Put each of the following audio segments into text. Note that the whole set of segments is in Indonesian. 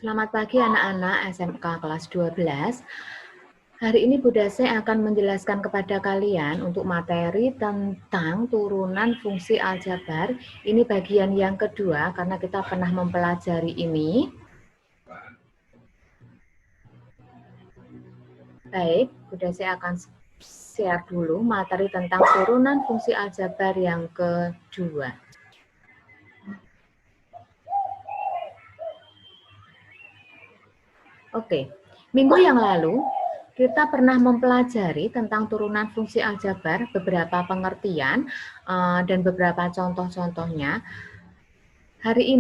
Selamat pagi anak-anak SMK kelas 12. Hari ini Bu Dase akan menjelaskan kepada kalian untuk materi tentang turunan fungsi aljabar. Ini bagian yang kedua karena kita pernah mempelajari ini. Baik, Bu Dase akan share dulu materi tentang turunan fungsi aljabar yang kedua. Oke, minggu yang lalu kita pernah mempelajari tentang turunan fungsi aljabar, beberapa pengertian dan beberapa contoh-contohnya. Hari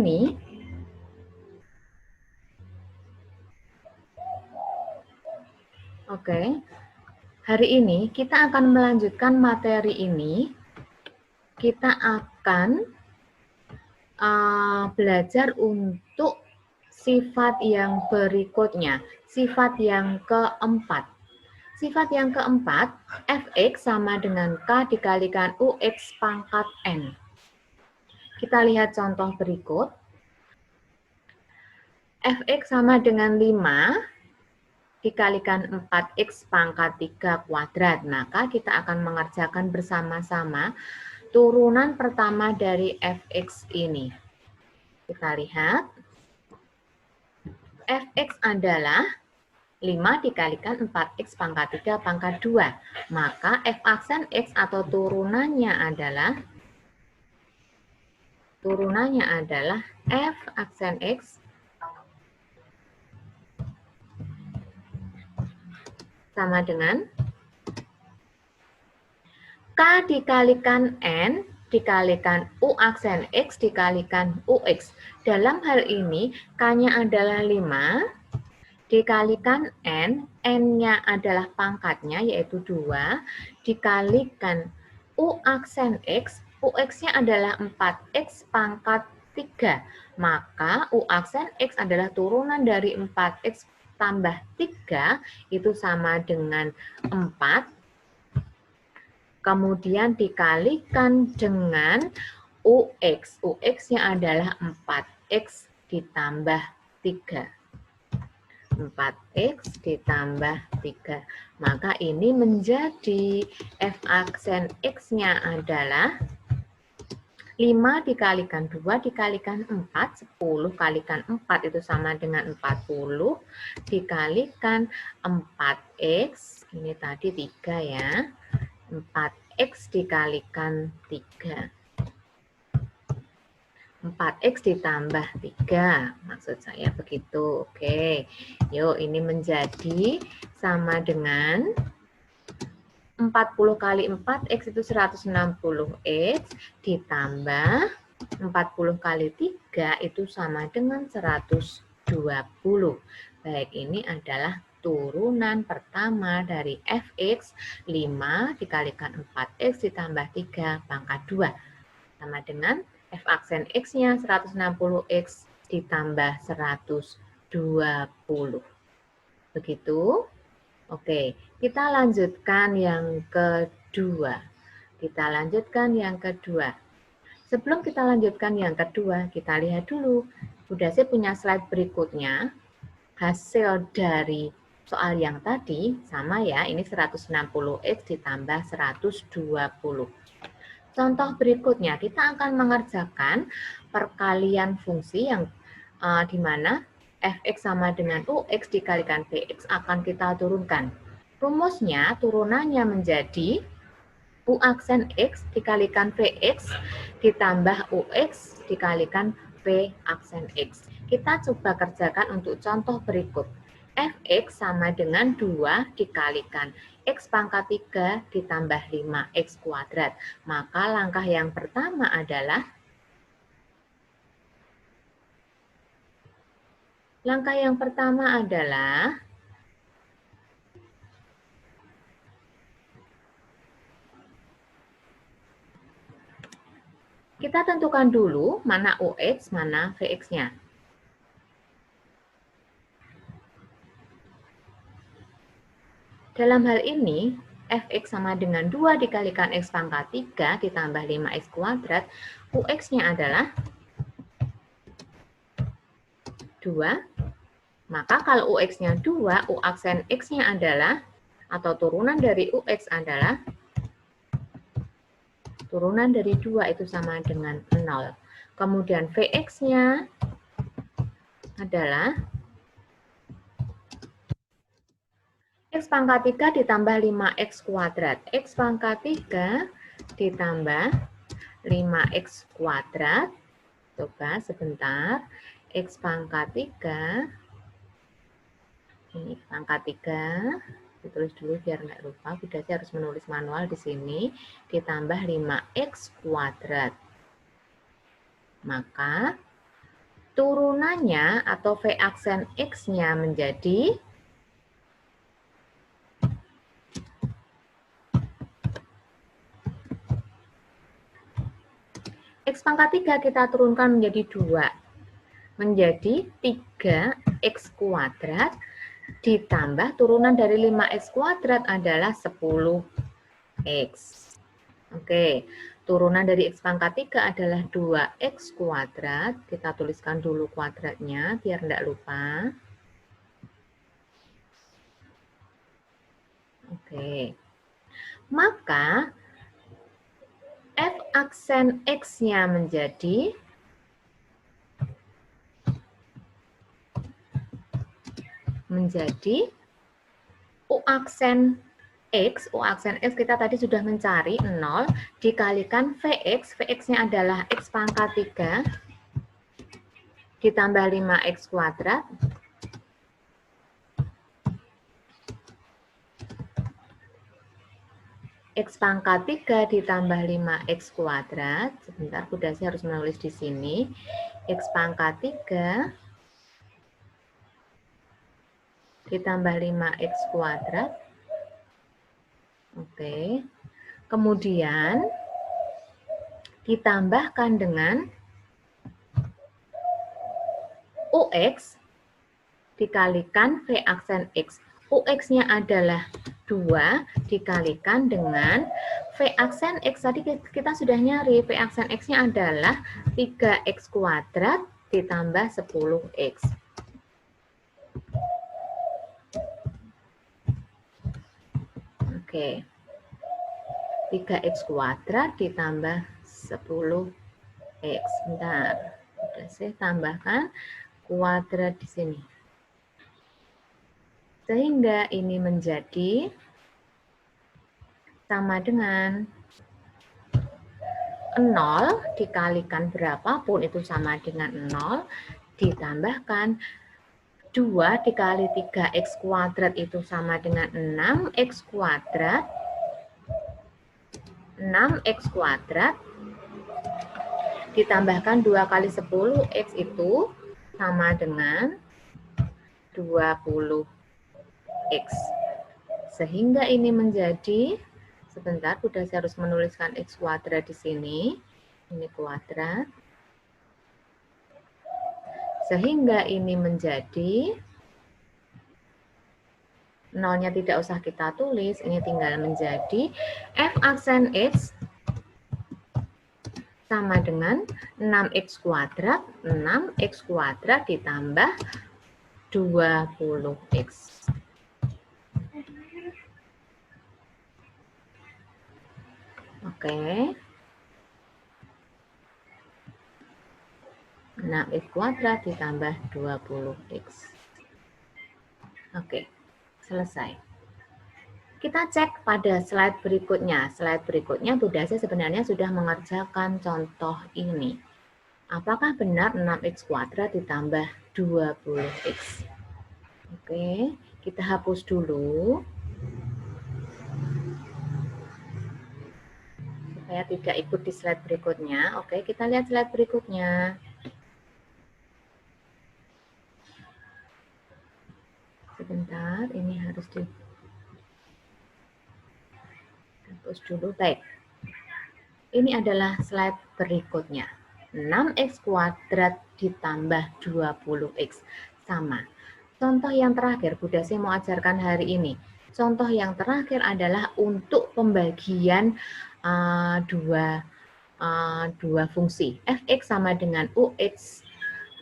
ini kita akan melanjutkan materi ini. Kita akan belajar untuk sifat yang berikutnya, sifat yang keempat. Sifat yang keempat, fx sama dengan k dikalikan ux pangkat n. Kita lihat contoh berikut. Fx sama dengan 5 dikalikan 4x pangkat 3 kuadrat. Maka kita akan mengerjakan bersama-sama turunan pertama dari fx ini. Kita lihat. Fx adalah 5 dikalikan 4x pangkat 3 pangkat 2. Maka f aksen x atau turunannya adalah f aksen x sama dengan k dikalikan n dikalikan u aksen x dikalikan ux. Dalam hal ini k-nya adalah 5 dikalikan n, n-nya adalah pangkatnya yaitu 2, dikalikan u aksen x, ux-nya adalah 4x pangkat 3. Maka u aksen x adalah turunan dari 4x tambah 3, itu sama dengan 4. Kemudian dikalikan dengan ux. Ux-nya adalah 4x ditambah 3. 4x ditambah 3. Maka ini menjadi f aksen x-nya adalah 5 dikalikan 2 dikalikan 4, 10 kalikan 4 itu sama dengan 40, dikalikan 4x, ini tadi 3 ya, 4x dikalikan 3. 4x ditambah 3, maksud saya begitu. Oke, yuk ini menjadi sama dengan 40 kali 4x itu 160x ditambah 40 kali 3 itu sama dengan 120. Baik, ini adalah turunan pertama dari fx 5 dikalikan 4x ditambah 3 pangkat 2 sama dengan f aksen x-nya 160x ditambah 120. Begitu? Oke, kita lanjutkan yang kedua. Sebelum kita lanjutkan yang kedua, kita lihat dulu. Udah saya punya slide berikutnya. Hasil dari soal yang tadi sama ya, ini 160x ditambah 120. Contoh berikutnya, kita akan mengerjakan perkalian fungsi yang di mana fx sama dengan ux dikalikan vx akan kita turunkan. Rumusnya, turunannya menjadi u aksen x dikalikan vx ditambah ux dikalikan v aksen x. Kita coba kerjakan untuk contoh berikut. Fx sama dengan 2 dikalikan x pangkat 3 ditambah 5x kuadrat. Maka langkah yang pertama adalah kita tentukan dulu mana ux, mana vx-nya. Dalam hal ini, fx sama dengan 2 dikalikan x pangkat 3 ditambah 5x kuadrat, ux-nya adalah 2 Maka kalau UX-nya 2, U aksen X-nya adalah, atau turunan dari UX adalah, turunan dari 2 itu sama dengan 0. Kemudian VX-nya adalah X pangkat 3 ditambah 5X kuadrat. X pangkat 3 ditambah 5X kuadrat. Coba sebentar. X pangkat 3. Ini pangkat 3. Ditulis dulu biar nggak lupa. Bunda sih harus menulis manual di sini. Ditambah 5X kuadrat. Maka turunannya atau V aksen X-nya menjadi X pangkat 3 kita turunkan menjadi 2. Menjadi 3X kuadrat ditambah turunan dari 5X kuadrat adalah 10X. Oke, turunan dari X pangkat 3 adalah 2X kuadrat. Kita tuliskan dulu kuadratnya biar tidak lupa. Oke, maka F aksen X-nya menjadi U aksen X. U aksen X kita tadi sudah mencari 0 dikalikan VX. VX-nya adalah X pangkat 3 ditambah 5X kuadrat X pangkat 3 ditambah 5X kuadrat. Sebentar, Bunda sih harus menulis di sini. X pangkat 3 ditambah 5X kuadrat. Oke. Kemudian ditambahkan dengan UX dikalikan V aksen X. UX-nya adalah 2 dikalikan dengan V aksen X. Tadi kita sudah nyari, V aksen X-nya adalah 3X kuadrat ditambah 10X. Oke. 3X kuadrat ditambah 10X. Bentar. Udah saya tambahkan kuadrat di sini. Sehingga ini menjadi sama dengan 0 dikalikan berapapun itu sama dengan 0 ditambahkan 2 dikali 3X kuadrat itu sama dengan 6X kuadrat. 6X kuadrat ditambahkan 2 kali 10X itu sama dengan 20X. Sehingga ini menjadi, sebentar, sudah saya harus menuliskan X kuadrat di sini. Ini kuadrat. Sehingga ini menjadi, nolnya tidak usah kita tulis, ini tinggal menjadi F aksen X sama dengan 6X kuadrat, 6X kuadrat ditambah 20X. Oke. 6X kuadrat ditambah 20X. Oke, selesai. Kita cek pada slide berikutnya. Slide berikutnya Bunda Ase sebenarnya sudah mengerjakan contoh ini. Apakah benar 6X kuadrat ditambah 20X? Oke, kita hapus dulu. Supaya tidak ikut di slide berikutnya. Oke, kita lihat slide berikutnya. Sebentar, ini harus dihapus dulu. Baik. Ini adalah slide berikutnya. 6X kuadrat ditambah 20X. Sama. Contoh yang terakhir, Bunda Ase mau ajarkan hari ini. Contoh yang terakhir adalah untuk pembagian dua fungsi. Fx sama dengan Ux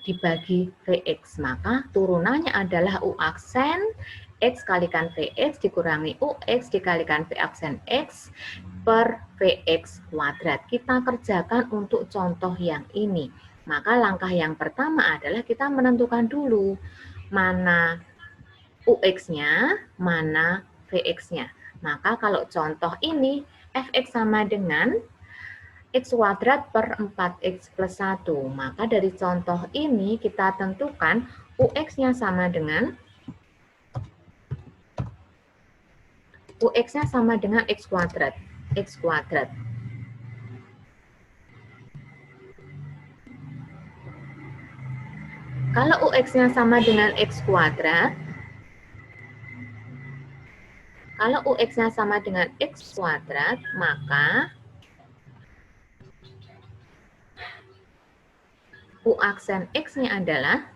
dibagi Vx. Maka turunannya adalah U aksen X kalikan Vx dikurangi Ux dikalikan V aksen X per Vx kuadrat. Kita kerjakan untuk contoh yang ini. Maka langkah yang pertama adalah kita menentukan dulu mana Ux-nya, mana Vx-nya. Maka kalau contoh ini, Fx sama dengan X kuadrat per 4X plus 1. Maka dari contoh ini kita tentukan Ux-nya sama dengan Ux-nya sama dengan X kuadrat. X kuadrat. Kalau Ux-nya sama dengan X kuadrat, kalau Ux-nya sama dengan X kuadrat, maka U aksen X-nya adalah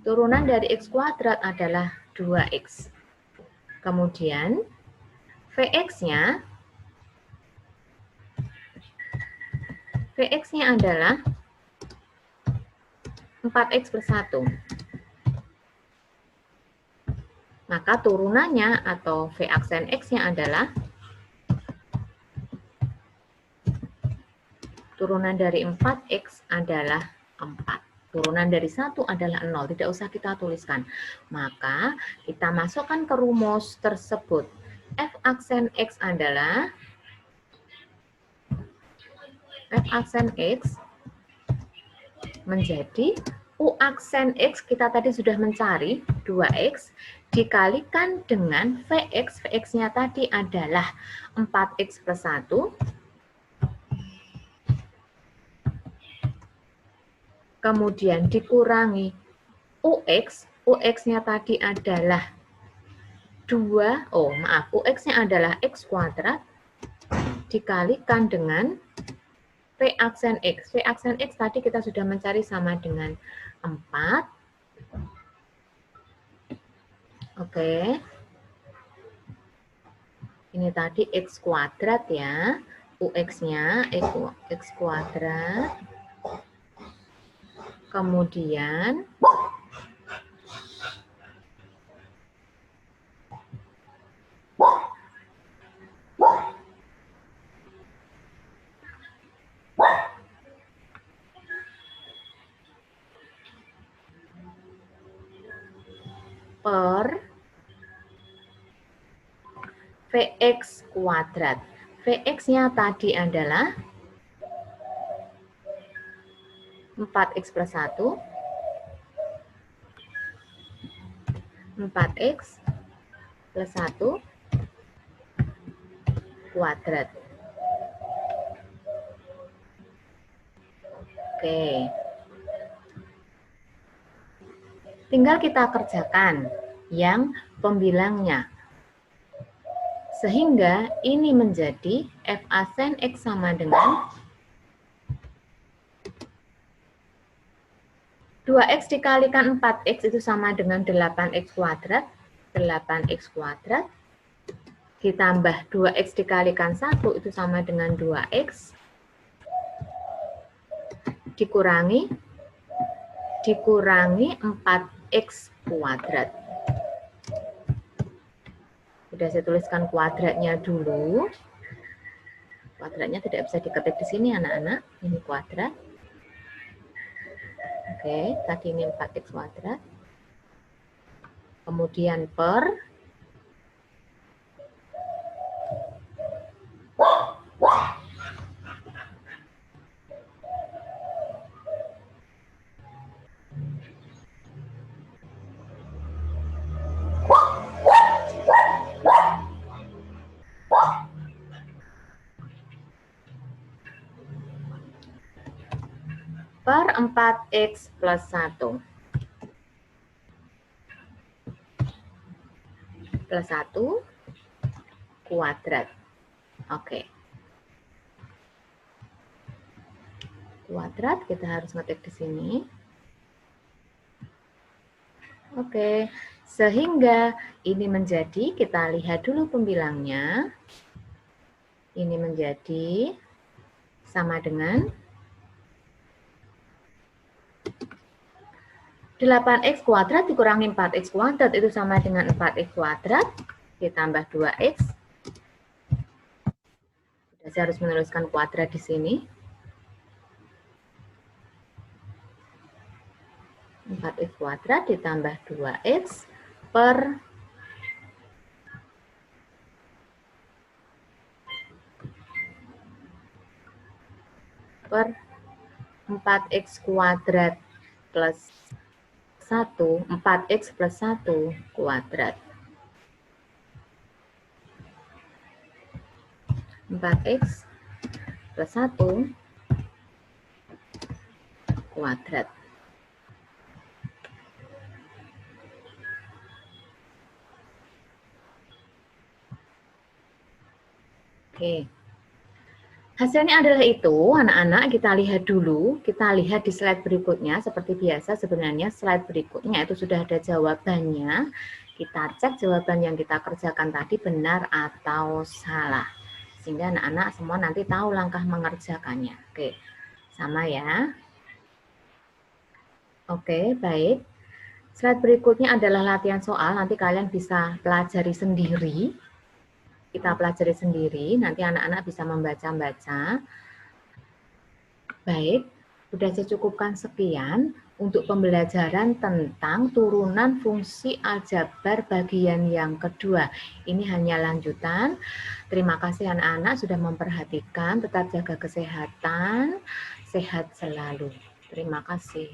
turunan dari X kuadrat adalah 2X. Kemudian Vx-nya adalah 4X plus 1. Maka turunannya atau V aksen X-nya adalah turunan dari 4X adalah 4. Turunan dari 1 adalah 0, tidak usah kita tuliskan. Maka kita masukkan ke rumus tersebut. F aksen X adalah F aksen X menjadi U aksen X, kita tadi sudah mencari 2X, dikalikan dengan Vx. Vx-nya tadi adalah 4X plus 1. Kemudian dikurangi Ux, Ux-nya tadi adalah Ux-nya adalah X kuadrat, dikalikan dengan V aksen X. V aksen X tadi kita sudah mencari sama dengan 4. Oke. Ini tadi X kuadrat ya. Ux-nya X kuadrat. Kemudian per Vx kuadrat. Vx-nya tadi adalah 4X plus 1. 4X plus 1 kuadrat. Oke. Tinggal kita kerjakan yang pembilangnya. Sehingga ini menjadi F aksen X sama dengan 2X dikalikan 4X itu sama dengan 8X kuadrat. 8X kuadrat. Ditambah 2X dikalikan 1 itu sama dengan 2X. Dikurangi 4X kuadrat. Sudah saya tuliskan kuadratnya dulu. Kuadratnya tidak bisa diketik di sini anak-anak. Ini kuadrat. Oke, tadi ini 4X kuadrat. Kemudian per per 4X plus 1. Plus 1 kuadrat. Oke. Kuadrat kita harus ngetik di sini. Oke. Sehingga ini menjadi, kita lihat dulu pembilangnya, ini menjadi sama dengan 8x kuadrat dikurangi 4x kuadrat itu sama dengan 4x kuadrat ditambah 2x. Saya harus menuliskan kuadrat di sini. 4x kuadrat ditambah 2x per 4x kuadrat plus 1, 4x plus 1 kuadrat. 4x plus 1 kuadrat. Oke. Hasilnya adalah itu, anak-anak. Kita lihat dulu, kita lihat di slide berikutnya. Seperti biasa, sebenarnya slide berikutnya itu sudah ada jawabannya. Kita cek jawaban yang kita kerjakan tadi benar atau salah. Sehingga anak-anak semua nanti tahu langkah mengerjakannya. Oke, sama ya. Oke, baik. Slide berikutnya adalah latihan soal. Nanti kalian bisa pelajari sendiri. Kita pelajari sendiri, nanti anak-anak bisa membaca-baca. Baik, sudah saya cukupkan sekian untuk pembelajaran tentang turunan fungsi aljabar bagian yang kedua. Ini hanya lanjutan. Terima kasih anak-anak sudah memperhatikan, tetap jaga kesehatan, sehat selalu. Terima kasih.